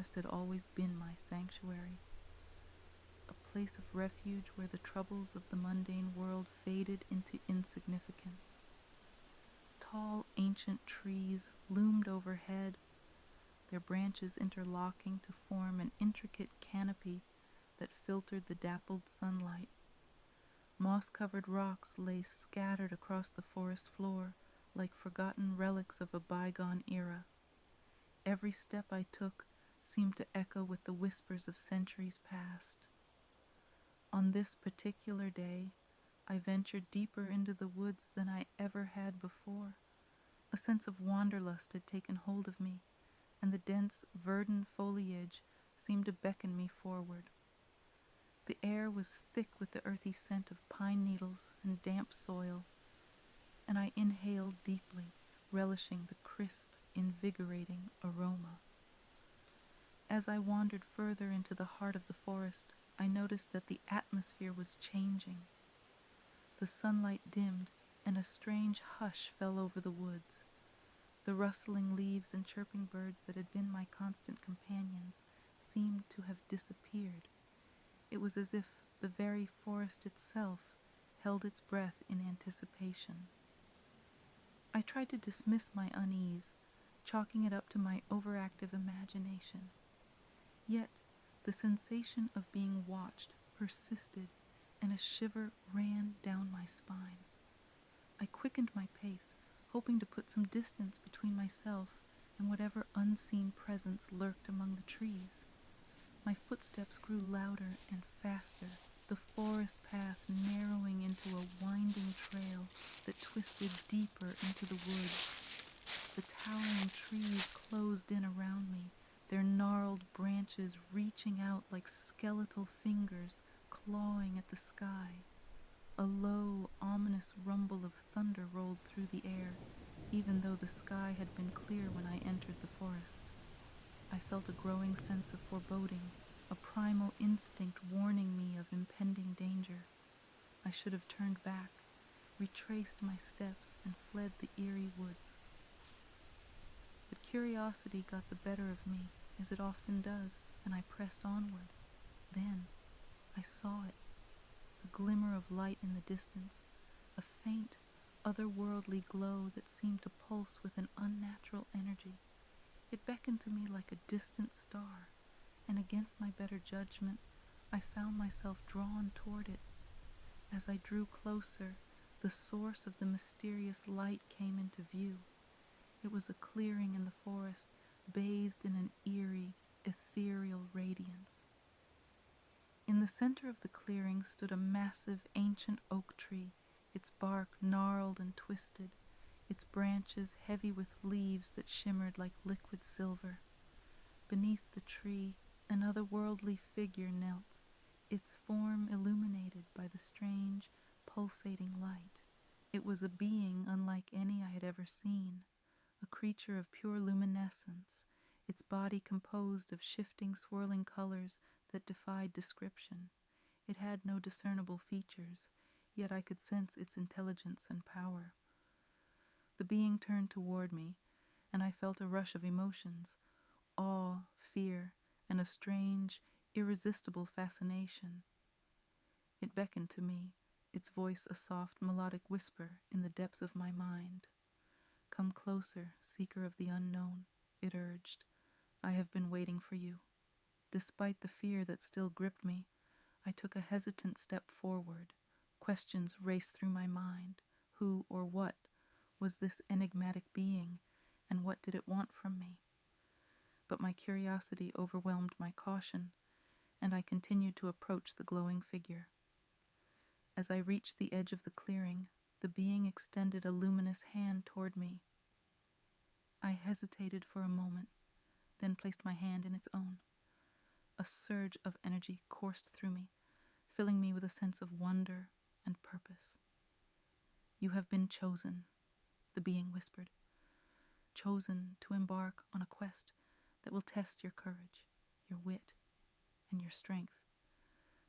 forest had always been my sanctuary, a place of refuge where the troubles of the mundane world faded into insignificance. Tall, ancient trees loomed overhead, their branches interlocking to form an intricate canopy that filtered the dappled sunlight. Moss-covered rocks lay scattered across the forest floor like forgotten relics of a bygone era. Every step I took seemed to echo with the whispers of centuries past. On this particular day, I ventured deeper into the woods than I ever had before. A sense of wanderlust had taken hold of me, and the dense, verdant foliage seemed to beckon me forward. The air was thick with the earthy scent of pine needles and damp soil, and I inhaled deeply, relishing the crisp, invigorating aroma. As I wandered further into the heart of the forest, I noticed that the atmosphere was changing. The sunlight dimmed, and a strange hush fell over the woods. The rustling leaves and chirping birds that had been my constant companions seemed to have disappeared. It was as if the very forest itself held its breath in anticipation. I tried to dismiss my unease, chalking it up to my overactive imagination. Yet the sensation of being watched persisted, and a shiver ran down my spine. I quickened my pace, hoping to put some distance between myself and whatever unseen presence lurked among the trees. My footsteps grew louder and faster, the forest path narrowing into a winding trail that twisted deeper into the woods. The towering trees closed in around me, their gnarled branches reaching out like skeletal fingers clawing at the sky. A low, ominous rumble of thunder rolled through the air, even though the sky had been clear when I entered the forest. I felt a growing sense of foreboding, a primal instinct warning me of impending danger. I should have turned back, retraced my steps, and fled the eerie woods. But curiosity got the better of me, as it often does, and I pressed onward. Then I saw it, a glimmer of light in the distance, a faint, otherworldly glow that seemed to pulse with an unnatural energy. It beckoned to me like a distant star, and against my better judgment, I found myself drawn toward it. As I drew closer, the source of the mysterious light came into view. It was a clearing in the forest, bathed in an eerie, ethereal radiance. In the center of the clearing stood a massive, ancient oak tree, its bark gnarled and twisted, its branches heavy with leaves that shimmered like liquid silver. Beneath the tree, an otherworldly figure knelt, its form illuminated by the strange, pulsating light. It was a being unlike any I had ever seen, a creature of pure luminescence, its body composed of shifting, swirling colors that defied description. It had no discernible features, yet I could sense its intelligence and power. The being turned toward me, and I felt a rush of emotions, awe, fear, and a strange, irresistible fascination. It beckoned to me, its voice a soft, melodic whisper in the depths of my mind. "Come closer, seeker of the unknown," it urged. "I have been waiting for you." Despite the fear that still gripped me, I took a hesitant step forward. Questions raced through my mind. Who or what was this enigmatic being, and what did it want from me? But my curiosity overwhelmed my caution, and I continued to approach the glowing figure. As I reached the edge of the clearing, the being extended a luminous hand toward me. I hesitated for a moment, then placed my hand in its own. A surge of energy coursed through me, filling me with a sense of wonder and purpose. "You have been chosen," the being whispered. "Chosen to embark on a quest that will test your courage, your wit, and your strength.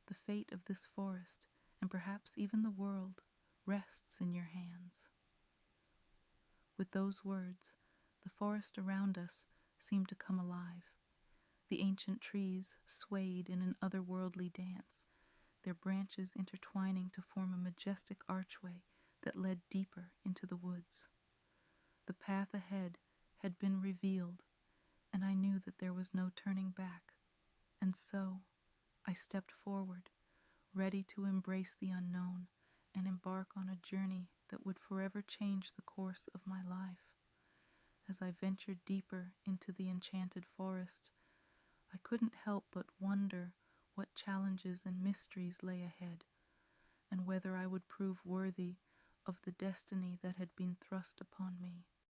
The fate of this forest, and perhaps even the world, rests in your hands." With those words, the forest around us seemed to come alive. The ancient trees swayed in an otherworldly dance, their branches intertwining to form a majestic archway that led deeper into the woods. The path ahead had been revealed, and I knew that there was no turning back, and so I stepped forward, ready to embrace the unknown and embark on a journey that would forever change the course of my life. As I ventured deeper into the enchanted forest, I couldn't help but wonder what challenges and mysteries lay ahead, and whether I would prove worthy of the destiny that had been thrust upon me.